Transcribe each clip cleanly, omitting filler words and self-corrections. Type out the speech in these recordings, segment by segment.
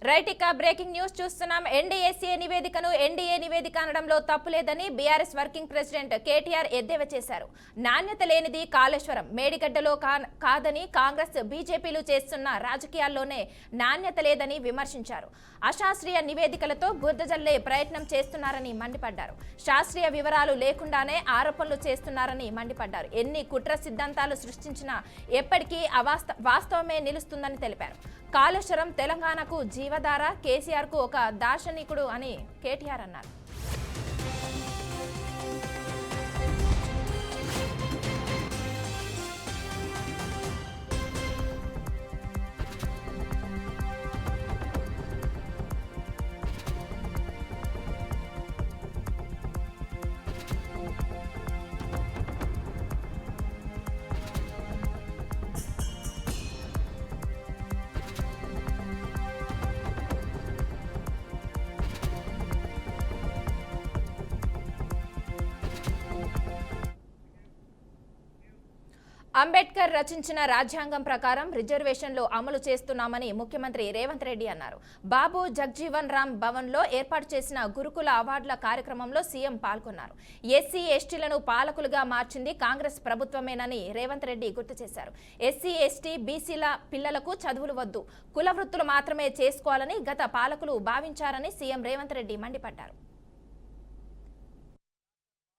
Right ఇక breaking news చూస్తున్నాం. NDAC నివేదికను ఎన్డీఏ నివేదిక అనడంలో తప్పులేదని బీఆర్ఎస్ వర్కింగ్ ప్రెసిడెంట్ కేటీఆర్ ఎద్దేవా చేశారు. నాణ్యత లేనిది కాళేశ్వరం, మేడిగడ్డలో కాదని కాంగ్రెస్ బీజేపీలు చేస్తున్న రాజకీయాల్లోనే నాణ్యత లేదని విమర్శించారు. అశాస్త్రీయ నివేదికలతో బురద జల్లే ప్రయత్నం చేస్తున్నారని మండిపడ్డారు. శాస్త్రీయ వివరాలు లేకుండానే ఆరోపణలు చేస్తున్నారని మండిపడ్డారు. ఎన్ని కుట్ర సిద్ధాంతాలు సృష్టించినా ఎప్పటికీ వాస్తవమే నిలుస్తుందని తెలిపారు. కాళేశ్వరం తెలంగాణకు జీవధార, కేసీఆర్ కు ఒక దార్శనికుడు అని కేటీఆర్ అన్నారు. అంబేద్కర్ రచించిన రాజ్యాంగం ప్రకారం రిజర్వేషన్లు అమలు చేస్తున్నామని ముఖ్యమంత్రి రేవంత్ రెడ్డి అన్నారు. బాబు జగ్జీవన్ రామ్ భవన్లో ఏర్పాటు చేసిన గురుకుల అవార్డుల కార్యక్రమంలో సీఎం పాల్గొన్నారు. ఎస్సీ ఎస్టీలను పాలకులుగా మార్చింది కాంగ్రెస్ ప్రభుత్వమేనని రేవంత్ రెడ్డి గుర్తు చేశారు. ఎస్సీ ఎస్టీ బీసీల పిల్లలకు చదువులు వద్దు, కుల వృత్తులు మాత్రమే చేసుకోవాలని గత పాలకులు భావించారని సీఎం రేవంత్ రెడ్డి మండిపడ్డారు.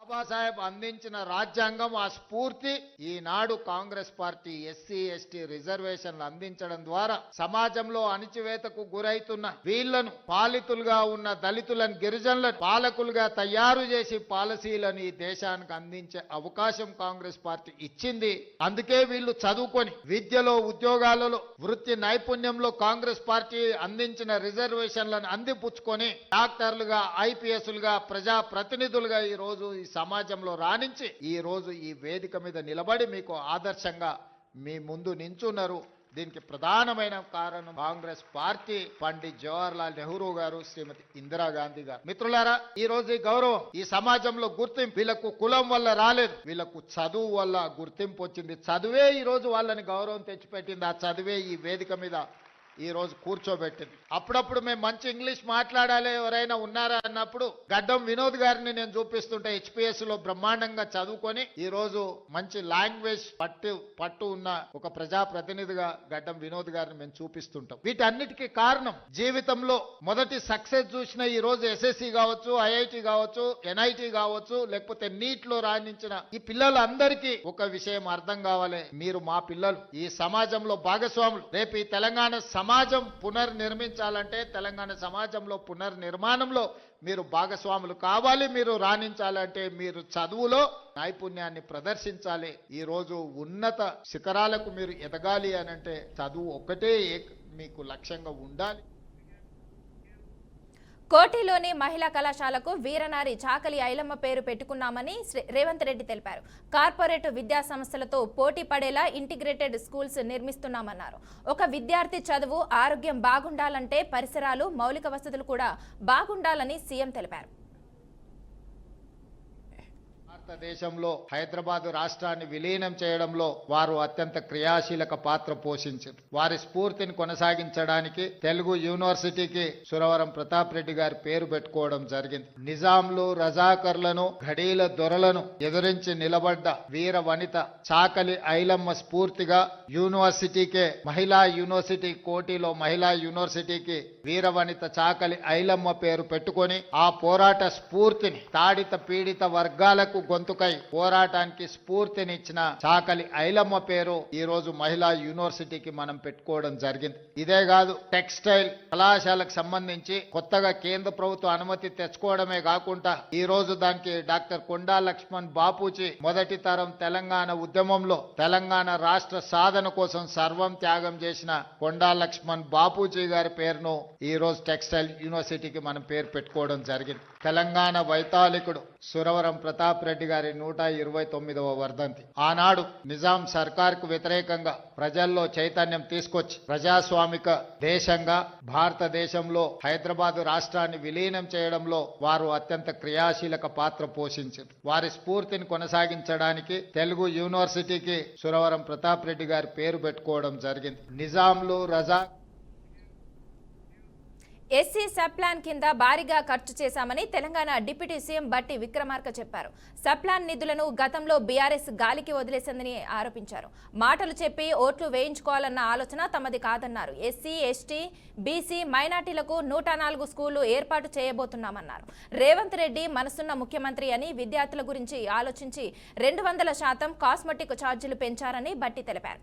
బాబాసాహెబ్ అందించిన రాజ్యాంగం ఆ స్ఫూర్తి ఈనాడు కాంగ్రెస్ పార్టీ ఎస్సీ ఎస్టీ రిజర్వేషన్లు అందించడం ద్వారా సమాజంలో అణిచివేతకు గురైతున్న వీళ్లను, పాలితులుగా ఉన్న దళితులను, గిరిజనులను పాలకులుగా తయారు చేసి పాలసీలను ఈ దేశానికి అందించే అవకాశం కాంగ్రెస్ పార్టీ ఇచ్చింది. అందుకే వీళ్ళు చదువుకొని విద్యలో, ఉద్యోగాలలో, వృత్తి నైపుణ్యంలో కాంగ్రెస్ పార్టీ అందించిన రిజర్వేషన్లను అందిపుచ్చుకొని డాక్టర్లుగా, ఐపీఎస్లుగా, ప్రజా ప్రతినిధులుగా ఈ రోజు ఈ సమాజంలో రాణించి ఈ రోజు ఈ వేదిక మీద నిలబడి మీకు ఆదర్శంగా మీ ముందు నించున్నారు. దీనికి ప్రధానమైన కారణం కాంగ్రెస్ పార్టీ, పండిత్ జవహర్లాల్ నెహ్రూ గారు, శ్రీమతి ఇందిరాగాంధీ గారు. మిత్రులారా, ఈ రోజు ఈ గౌరవం, ఈ సమాజంలో గుర్తింపు వీళ్ళకు కులం వల్ల రాలేదు, వీళ్ళకు చదువు వల్ల గుర్తింపు వచ్చింది. చదువే ఈ రోజు వాళ్ళని గౌరవం తెచ్చిపెట్టింది. ఆ చదువే ఈ వేదిక మీద ఈ రోజు కూర్చోబెట్టింది. అప్పుడప్పుడు మేము మంచి ఇంగ్లీష్ మాట్లాడాలి ఎవరైనా ఉన్నారా అన్నప్పుడు గడ్డం వినోద్ గారిని నేను చూపిస్తుంటే హెచ్పిఎస్ లో బ్రహ్మాండంగా చదువుకొని ఈ రోజు మంచి లాంగ్వేజ్ పట్టు ఉన్న ఒక ప్రజా ప్రతినిధిగా గడ్డం వినోద్ గారిని మేము చూపిస్తుంటాం. వీటన్నిటికీ కారణం జీవితంలో మొదటి సక్సెస్ చూసిన ఈ రోజు ఎస్ఎస్సి కావచ్చు, ఐఐటి కావచ్చు, ఎన్ఐటి కావచ్చు, లేకపోతే నీట్ లో రాణించిన ఈ పిల్లలందరికీ ఒక విషయం అర్థం కావాలి, మీరు మా పిల్లలు, ఈ సమాజంలో భాగస్వాములు. రేపు ఈ తెలంగాణ సమాజం పునర్నిర్మించాలంటే, తెలంగాణ సమాజంలో పునర్నిర్మాణంలో మీరు భాగస్వాములు కావాలి. మీరు రాణించాలంటే మీరు చదువులో నైపుణ్యాన్ని ప్రదర్శించాలి. ఈ రోజు ఉన్నత శిఖరాలకు మీరు ఎదగాలి అనంటే చదువు ఒక్కటే మీకు లక్ష్యంగా ఉండాలి. కోటిలోని మహిళా కళాశాలకు వీరనారి చాకలి ఐలమ్మ పేరు పెట్టుకున్నామని రేవంత్ రెడ్డి తెలిపారు. కార్పొరేట్ విద్యా సంస్థలతో పోటీ పడేలా ఇంటిగ్రేటెడ్ స్కూల్స్ నిర్మిస్తున్నామన్నారు. ఒక విద్యార్థి చదువు, ఆరోగ్యం బాగుండాలంటే పరిసరాలు, మౌలిక వసతులు కూడా బాగుండాలని సీఎం తెలిపారు. భారతదేశంలో హైదరాబాద్ రాష్ట్రాన్ని విలీనం చేయడంలో వారు అత్యంత క్రియాశీలక పాత్ర పోషించారు. వారి స్ఫూర్తిని కొనసాగించడానికి తెలుగు యూనివర్సిటీకి సురవరం ప్రతాప్ రెడ్డి గారి పేరు పెట్టుకోవడం జరిగింది. నిజాంలు, రజాకర్లను, ఘడీల దొరలను ఎదురించి నిలబడ్డ వీర వనిత చాకలి ఐలమ్మ స్ఫూర్తిగా యూనివర్సిటీకే మహిళా యూనివర్సిటీ, కోటిలో మహిళా యూనివర్సిటీకి వీర వనిత చాకలి ఐలమ్మ పేరు పెట్టుకొని ఆ పోరాట స్ఫూర్తిని తాడిత పీడిత వర్గాలకు గొంతుకై పోరాటానికి స్ఫూర్తినిచ్చిన చాకలి ఐలమ్మ పేరు ఈ రోజు మహిళా యూనివర్సిటీకి మనం పెట్టుకోవడం జరిగింది. ఇదే కాదు, టెక్స్టైల్ కళాశాలకు సంబంధించి కొత్తగా కేంద్ర ప్రభుత్వ అనుమతి తెచ్చుకోవడమే కాకుండా ఈ రోజు దానికి డాక్టర్ కొండా లక్ష్మణ్ బాపూజీ మొదటి తరం తెలంగాణ ఉద్యమంలో తెలంగాణ రాష్ట్ర సాధన కోసం సర్వం త్యాగం చేసిన కొండా లక్ష్మణ్ బాపూజీ గారి పేరును ఈ రోజు టెక్స్టైల్ యూనివర్సిటీకి మనం పేరు పెట్టుకోవడం జరిగింది. తెలంగాణ వైతాళికుడు సురవరం ప్రతాప్ రెడ్డి గారి 129వ వర్ధంతి. ఆనాడు నిజాం సర్కార్కు వ్యతిరేకంగా ప్రజల్లో చైతన్యం తీసుకొచ్చి ప్రజాస్వామిక దేశంగా భారతదేశంలో హైదరాబాద్ రాష్ట్రాన్ని విలీనం చేయడంలో వారు అత్యంత క్రియాశీలక పాత్ర పోషించారు. వారి స్ఫూర్తిని కొనసాగించడానికి తెలుగు యూనివర్సిటీకి సురవరం ప్రతాప్ రెడ్డి గారి పేరు పెట్టుకోవడం జరిగింది. నిజాంలు, రజా ఎస్సీ సబ్ ప్లాన్ కింద భారీగా ఖర్చు చేశామని తెలంగాణ డిప్యూటీ సీఎం బట్టి విక్రమార్క చెప్పారు. సబ్ ప్లాన్ నిధులను గతంలో బీఆర్ఎస్ గాలికి వదిలేసిందని ఆరోపించారు. మాటలు చెప్పి ఓట్లు వేయించుకోవాలన్న ఆలోచన తమది కాదన్నారు. ఎస్సీ, ఎస్టీ, బీసీ, మైనార్టీలకు 104 స్కూళ్లు ఏర్పాటు చేయబోతున్నామన్నారు. రేవంత్ రెడ్డి మనసున్న ముఖ్యమంత్రి అని విద్యార్థుల గురించి ఆలోచించి 200% కాస్మెటిక్ ఛార్జీలు పెంచారని బట్టి తెలిపారు.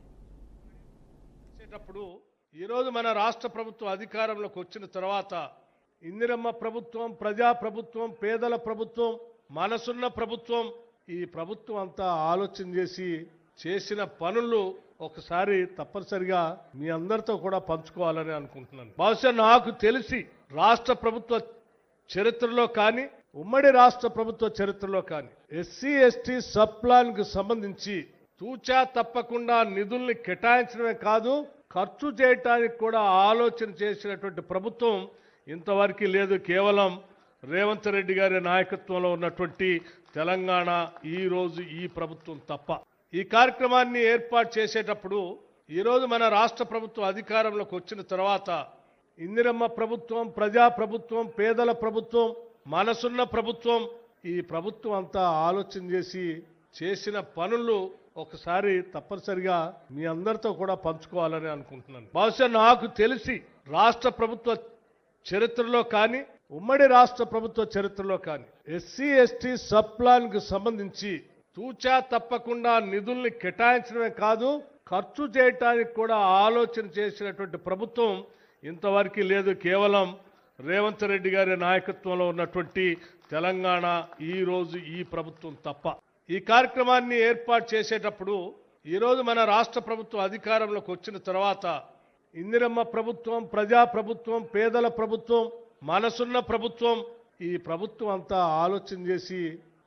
ఈరోజు మన రాష్ట్ర ప్రభుత్వం అధికారంలోకి వచ్చిన తర్వాత ఇందిరమ్మ ప్రభుత్వం, ప్రజా ప్రభుత్వం, పేదల ప్రభుత్వం, మనసున్న ప్రభుత్వం, ఈ ప్రభుత్వం అంతా ఆలోచన చేసి చేసిన పనులు ఒకసారి తప్పనిసరిగా మీ అందరితో కూడా పంచుకోవాలని అనుకుంటున్నాను. బహుశా నాకు తెలిసి రాష్ట్ర ప్రభుత్వ చరిత్రలో కానీ, ఉమ్మడి రాష్ట్ర ప్రభుత్వ చరిత్రలో కానీ ఎస్సీ, ఎస్టీ సబ్ ప్లాన్ కు సంబంధించి తూచా తప్పకుండా నిధుల్ని కేటాయించడమే కాదు, ఖర్చు చేయటానికి కూడా ఆలోచన చేసినటువంటి ప్రభుత్వం ఇంతవరకు లేదు. కేవలం రేవంత్ రెడ్డి గారి నాయకత్వంలో ఉన్నటువంటి తెలంగాణ ఈ ప్రభుత్వం తప్ప. ఈ కార్యక్రమాన్ని ఏర్పాటు చేసేటప్పుడు ఈరోజు మన రాష్ట్ర ప్రభుత్వం అధికారంలోకి వచ్చిన తర్వాత ఇందిరమ్మ ప్రభుత్వం, ప్రజా ప్రభుత్వం, పేదల ప్రభుత్వం, మనసున్న ప్రభుత్వం, ఈ ప్రభుత్వం అంతా ఆలోచన చేసి చేసిన పనులు ఒకసారి తప్పనిసరిగా మీ అందరితో కూడా పంచుకోవాలని అనుకుంటున్నాను. బహుశా నాకు తెలిసి రాష్ట్ర ప్రభుత్వ చరిత్రలో కానీ, ఉమ్మడి రాష్ట్ర ప్రభుత్వ చరిత్రలో కానీ ఎస్సీ, ఎస్టీ సబ్ ప్లాన్ కు సంబంధించి తూచా తప్పకుండా నిధుల్ని కేటాయించడమే కాదు, ఖర్చు చేయటానికి కూడా ఆలోచన చేసినటువంటి ప్రభుత్వం ఇంతవరకు లేదు. కేవలం రేవంత్ రెడ్డి గారి నాయకత్వంలో ఉన్నటువంటి తెలంగాణ ఈ ప్రభుత్వం తప్ప. ఈ కార్యక్రమాన్ని ఏర్పాటు చేసేటప్పుడు ఈరోజు మన రాష్ట్ర ప్రభుత్వం అధికారంలోకి వచ్చిన తర్వాత ఇందిరమ్మ ప్రభుత్వం, ప్రజా ప్రభుత్వం, పేదల ప్రభుత్వం, మనసున్న ప్రభుత్వం, ఈ ప్రభుత్వం అంతా ఆలోచన చేసి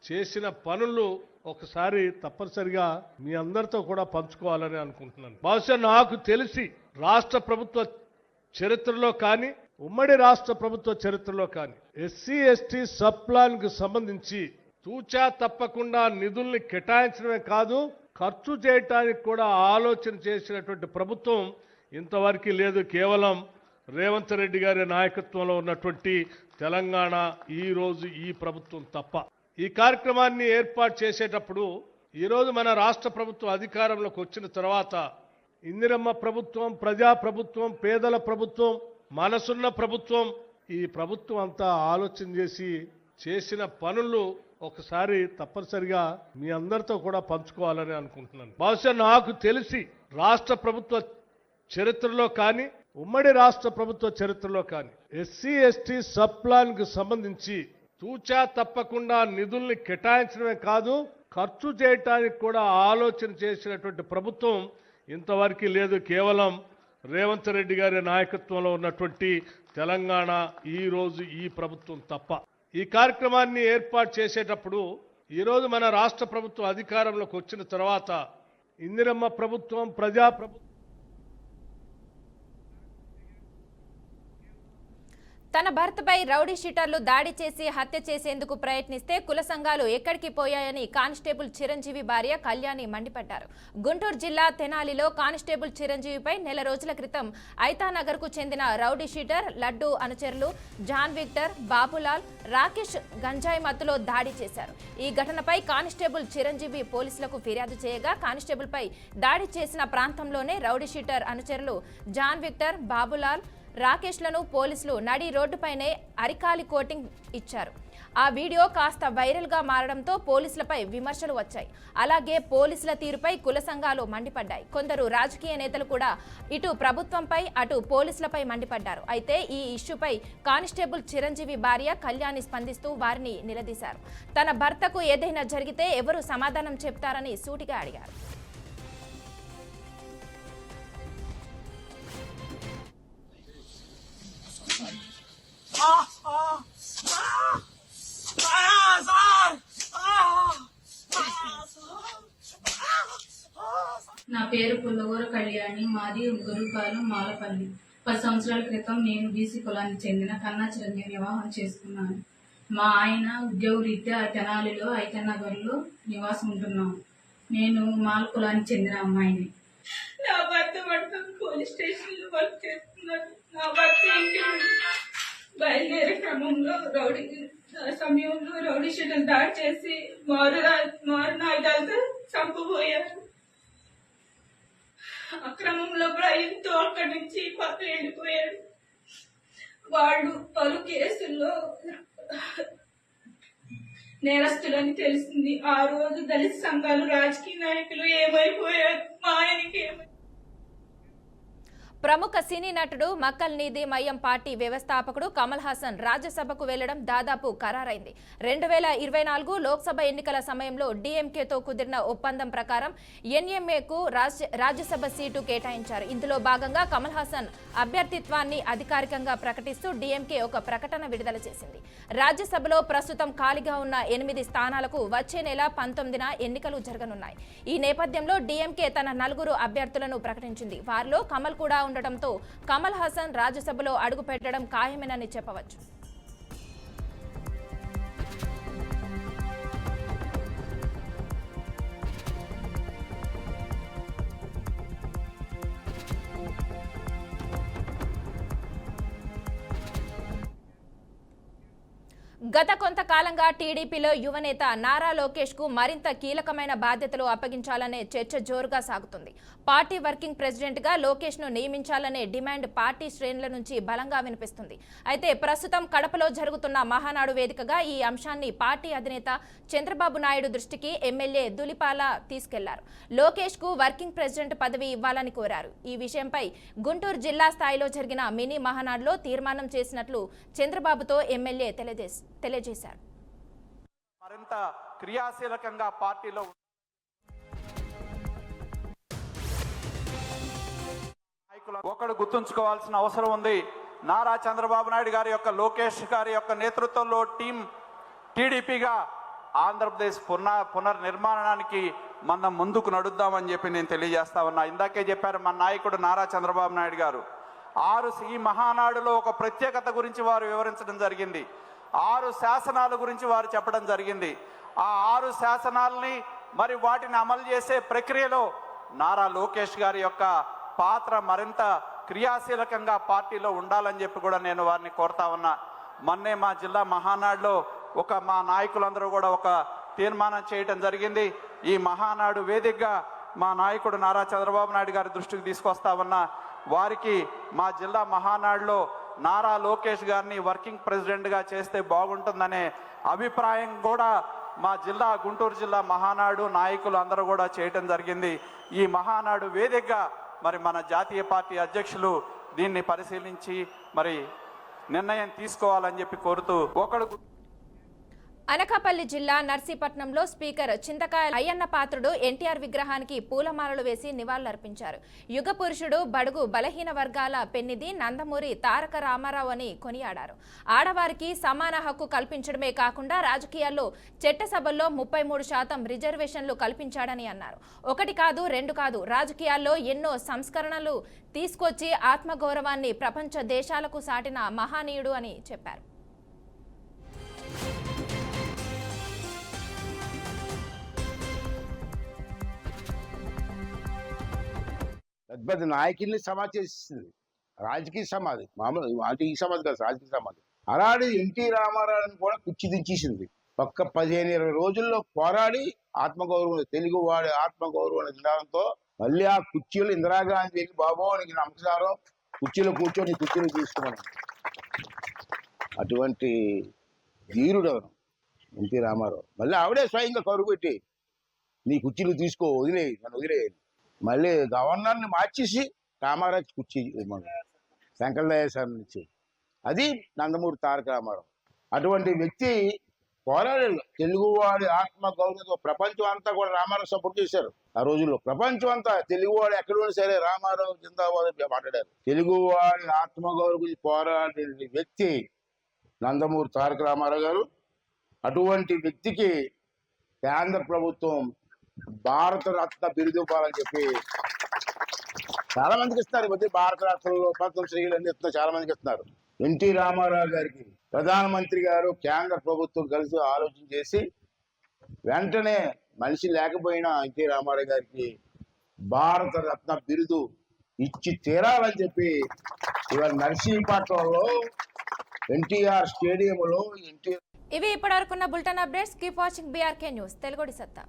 చేసిన పనులు ఒకసారి తప్పనిసరిగా మీ అందరితో కూడా పంచుకోవాలని అనుకుంటున్నాను. బహుశా నాకు తెలిసి రాష్ట్ర ప్రభుత్వ చరిత్రలో కానీ, ఉమ్మడి రాష్ట్ర ప్రభుత్వ చరిత్రలో కానీ ఎస్సీ, ఎస్టీ సబ్ ప్లాన్ కు సంబంధించి తూచా తప్పకుండా నిధుల్ని కేటాయించడమే కాదు, ఖర్చు చేయటానికి కూడా ఆలోచన చేసినటువంటి ప్రభుత్వం ఇంతవరకు లేదు. కేవలం రేవంత్ రెడ్డి గారి నాయకత్వంలో ఉన్నటువంటి తెలంగాణ ఈ ప్రభుత్వం తప్ప. ఈ కార్యక్రమాన్ని ఏర్పాటు చేసేటప్పుడు ఈరోజు మన రాష్ట్ర ప్రభుత్వం అధికారంలోకి వచ్చిన తర్వాత ఇందిరమ్మ ప్రభుత్వం, ప్రజా ప్రభుత్వం, పేదల ప్రభుత్వం, మనసున్న ప్రభుత్వం, ఈ ప్రభుత్వం అంతా ఆలోచన చేసి చేసిన పనులు ఒకసారి తప్పనిసరిగా మీ అందరితో కూడా పంచుకోవాలని అనుకుంటున్నాను. బహుశా నాకు తెలిసి రాష్ట్ర ప్రభుత్వ చరిత్రలో కానీ, ఉమ్మడి రాష్ట్ర ప్రభుత్వ చరిత్రలో కానీ ఎస్సీ, ఎస్టీ సబ్ ప్లాన్ కు సంబంధించి తూచా తప్పకుండా నిధుల్ని కేటాయించడమే కాదు, ఖర్చు చేయటానికి కూడా ఆలోచన చేసినటువంటి ప్రభుత్వం ఇంతవరకు లేదు. కేవలం రేవంత్ రెడ్డి గారి నాయకత్వంలో ఉన్నటువంటి తెలంగాణ ఈ ప్రభుత్వం తప్ప. ఈ కార్యక్రమాన్ని ఏర్పాటు చేసేటప్పుడు ఈరోజు మన రాష్ట్ర ప్రభుత్వం అధికారంలోకి వచ్చిన తర్వాత ఇందిరమ్మ ప్రభుత్వం, ప్రజా ప్రభుత్వం తన భర్తపై రౌడీ షీటర్లు దాడి చేసి హత్య చేసేందుకు ప్రయత్నిస్తే కుల సంఘాలు ఎక్కడికి పోయాయని కానిస్టేబుల్ చిరంజీవి భార్య కళ్యాణి మండిపడ్డారు. గుంటూరు జిల్లా తెనాలిలో కానిస్టేబుల్ చిరంజీవిపై నెల రోజుల క్రితం ఐతానగర్ కు చెందిన రౌడీ షీటర్ లడ్డు అనుచరులు జాన్ విక్టర్, బాబులాల్, రాకేష్ గంజాయి మత్తులో దాడి చేశారు. ఈ ఘటనపై కానిస్టేబుల్ చిరంజీవి పోలీసులకు ఫిర్యాదు చేయగా కానిస్టేబుల్ పై దాడి చేసిన ప్రాంతంలోనే రౌడీ షీటర్ అనుచరులు జాన్ విక్టర్, బాబులాల్, రాకేష్లను పోలీసులు నడి రోడ్డుపైనే అరికాలి కోటింగ్ ఇచ్చారు. ఆ వీడియో కాస్త వైరల్ గా మారడంతో పోలీసులపై విమర్శలు వచ్చాయి. అలాగే పోలీసుల తీరుపై కుల సంఘాలు మండిపడ్డాయి. కొందరు రాజకీయ నేతలు కూడా ఇటు ప్రభుత్వంపై అటు పోలీసులపై మండిపడ్డారు. అయితే ఈ ఇష్యూపై కానిస్టేబుల్ చిరంజీవి భార్య కళ్యాణి స్పందిస్తూ వారిని నిలదీశారు. తన భర్తకు ఏదైనా జరిగితే ఎవరు సమాధానం చెప్తారని సూటిగా అడిగారు. నా పేరు పుల్లగూర కళ్యాణి, మాది గురుపాలెం, మాలపల్లి. 10 సంవత్సరాల క్రితం నేను బీసీ కులానికి చెందిన కన్నా చిరంజీవి వివాహం చేసుకున్నాను. మా ఆయన ఉద్యోగరీత్యా తెనాలిలో ఐతనగర్లో నివాసం ఉంటున్నాము. నేను మాల కులానికి చెందిన అమ్మాయిని. నా భర్త పోలీస్ స్టేషన్ లో వర్క్ చేస్తున్నాడు. నా భర్త బయలుదేరే క్రమంలో సమయంలో రౌడీ షీటర్లు దాడి చేసి మారునాయుధాలతో చంపబోయారు. అక్రమంలో భయంతో అక్కడి నుంచి పక్కన వెళ్ళిపోయాడు. వాళ్ళు పలు కేసుల్లో నేరస్తులని తెలిసింది. ఆ రోజు దళిత సంఘాలు, రాజకీయ నాయకులు ఏమైపోయారు, మా ఆయనకి ఏమై. ప్రముఖ సినీ నటుడు మక్కల్ నీది మయ్యం పార్టీ వ్యవస్థాపకుడు కమల్ హాసన్ రాజ్యసభకు వెళ్లడం దాదాపు ఖరారైంది. 2024 లోక్సభ ఎన్నికల సమయంలో డీఎంకేతో కుదిరిన ఒప్పందం ప్రకారం ఎన్ఎంఏకు రాజ్యసభ సీటు కేటాయించారు. ఇందులో భాగంగా కమల్ హాసన్ అభ్యర్థిత్వాన్ని అధికారికంగా ప్రకటిస్తూ డీఎంకే ఒక ప్రకటన విడుదల చేసింది. రాజ్యసభలో ప్రస్తుతం ఖాళీగా ఉన్న 8 స్థానాలకు వచ్చే నెల 19న ఎన్నికలు జరగనున్నాయి. ఈ నేపథ్యంలో డీఎంకే తన 4 అభ్యర్థులను ప్రకటించింది. వారిలో కమల్ కూడా ఉండటంతో కమల్ హాసన్ రాజ్యసభలో అడుగు పెట్టడం ఖాయమేనని చెప్పవచ్చు. గత కొంతకాలంగా టీడీపీలో యువనేత నారా లోకేష్ కు మరింత కీలకమైన బాధ్యతలు అప్పగించాలనే చర్చ జోరుగా సాగుతుంది. పార్టీ వర్కింగ్ ప్రెసిడెంట్ గా లోకేష్ ను నియమించాలనే డిమాండ్ పార్టీ శ్రేణుల నుంచి బలంగా వినిపిస్తుంది. అయితే ప్రస్తుతం కడపలో జరుగుతున్న మహానాడు వేదికగా ఈ అంశాన్ని పార్టీ అధినేత చంద్రబాబు నాయుడు దృష్టికి ఎమ్మెల్యే దులిపాల తీసుకెళ్లారు. లోకేష్ కు వర్కింగ్ ప్రెసిడెంట్ పదవి ఇవ్వాలని కోరారు. ఈ విషయంపై గుంటూరు జిల్లా స్థాయిలో జరిగిన మినీ మహానాడులో తీర్మానం చేసినట్లు చంద్రబాబుతో ఎమ్మెల్యే తెలియజేశారు. మరింత క్రియాశీలకంగా పార్టీలో ఒకడు గుర్తుంచుకోవాల్సిన అవసరం ఉంది. నారా చంద్రబాబు నాయుడు గారి యొక్క, లోకేష్ గారి యొక్క నేతృత్వంలో టీడీపీగా ఆంధ్రప్రదేశ్ పునర్నిర్మాణానికి మనం ముందుకు నడుద్దామని చెప్పి నేను తెలియజేస్తా ఉన్నా. ఇందాకే చెప్పారు మన నాయకుడు నారా చంద్రబాబు నాయుడు గారు. ఈ మహానాడులో ఒక ప్రత్యేకత గురించి వారు వివరించడం జరిగింది. 6 శాసనాల గురించి వారు చెప్పడం జరిగింది. ఆ 6 శాసనాలని మరి వాటిని అమలు చేసే ప్రక్రియలో నారా లోకేష్ గారి యొక్క పాత్ర మరింత క్రియాశీలకంగా పార్టీలో ఉండాలని చెప్పి కూడా నేను వారిని కోరుతా ఉన్నా. మొన్నే మా జిల్లా మహానాడులో మా నాయకులందరూ కూడా ఒక తీర్మానం చేయటం జరిగింది. ఈ మహానాడు వేదికగా మా నాయకుడు నారా చంద్రబాబు నాయుడు గారి దృష్టికి తీసుకొస్తా ఉన్నా. వారికి మా జిల్లా మహానాడులో నారా లోకేష్ గారిని వర్కింగ్ ప్రెసిడెంట్గా చేస్తే బాగుంటుందనే అభిప్రాయం కూడా మా గుంటూరు జిల్లా మహానాడు నాయకులు అందరూ కూడా చేయటం జరిగింది. ఈ మహానాడు వేదికగా మరి మన జాతీయ పార్టీ అధ్యక్షులు దీన్ని పరిశీలించి మరి నిర్ణయం తీసుకోవాలని చెప్పి కోరుతూ అనకాపల్లి జిల్లా నర్సీపట్నంలో స్పీకర్ చింతకాయ అయ్యన్న పాత్రుడు ఎన్టీఆర్ విగ్రహానికి పూలమాలలు వేసి నివాళులర్పించారు. యుగ పురుషుడు, బడుగు బలహీన వర్గాల పెన్నిధి నందమూరి తారక రామారావు అని కొనియాడారు. ఆడవారికి సమాన హక్కు కల్పించడమే కాకుండా రాజకీయాల్లో చట్టసభల్లో 33% రిజర్వేషన్లు కల్పించాడని అన్నారు. 1 కాదు 2 కాదు, రాజకీయాల్లో ఎన్నో సంస్కరణలు తీసుకొచ్చి ఆత్మగౌరవాన్ని ప్రపంచ దేశాలకు సాటిన మహానీయుడు అని చెప్పారు. పెద్ద నాయకుల్ని సమాధి చేస్తుంది, రాజకీయ సమాధి, మామూలు అంటే ఈ సమాధి కాదు, రాజకీయ సమాధి. అలాంటి ఎన్టీ రామారావుని కూడా కుర్చీ దించేసింది. ఒక్క 15-20 రోజుల్లో పోరాడి ఆత్మగౌరవం, తెలుగు వాడి ఆత్మగౌరవం నినాదంతో మళ్ళీ ఆ కుర్చీలు ఇందిరాగాంధీ వెళ్ళి, బాబో నీకు నమస్కారం, కుర్చీలో కూర్చొని కుర్చీలు తీసుకున్నాను. అటువంటి ధీరుడు ఎవరు ఎన్టీ రామారావు. మళ్ళీ ఆవిడే స్వయంగా కరువు పెట్టి నీ కుర్చీలు తీసుకో, వదిలేయి, నన్ను వదిలేయండి. మళ్ళీ గవర్నర్ని మార్చేసి రామారాజు కుర్చీ శంకరదయ్య సార్ నుంచి, అది నందమూరి తారక రామారావు. అటువంటి వ్యక్తి పోరాడారు తెలుగువాడి ఆత్మగౌరవంతో. ప్రపంచం అంతా కూడా రామారావు సపోర్ట్ చేశారు ఆ రోజుల్లో. ప్రపంచం అంతా తెలుగువాడు ఎక్కడున్నా సరే రామారావు జిందాబాద్ మాట్లాడారు. తెలుగువాడి ఆత్మగౌరవం గురించి పోరాడే వ్యక్తి నందమూరి తారక రామారావు గారు. అటువంటి వ్యక్తికి కేంద్ర ప్రభుత్వం భారత రత్న బిరుదు ఇవ్వాలని చెప్పి చాలా మందికి ఇస్తున్నారు. ఈ మధ్య భారత రత్నలో పద్మశ్రీలు అన్ని ఇస్తున్నారు, చాలా మందికి ఇస్తున్నారు. ఎన్టీ రామారావు గారికి ప్రధానమంత్రి గారు, కేంద్ర ప్రభుత్వం కలిసి ఆలోచన చేసి వెంటనే మనిషి లేకపోయినా ఎన్టీ రామారావు గారికి భారత రత్న బిరుదు ఇచ్చి తీరాలని చెప్పి ఇవాళ నర్సీపట్నంలో ఎన్టీఆర్ స్టేడియంలో ఎన్టీఆర్ ఇవి ఇప్పటివరకున్న bulletin updates. Keep watching BRK news తెలుగుడి సత్తా.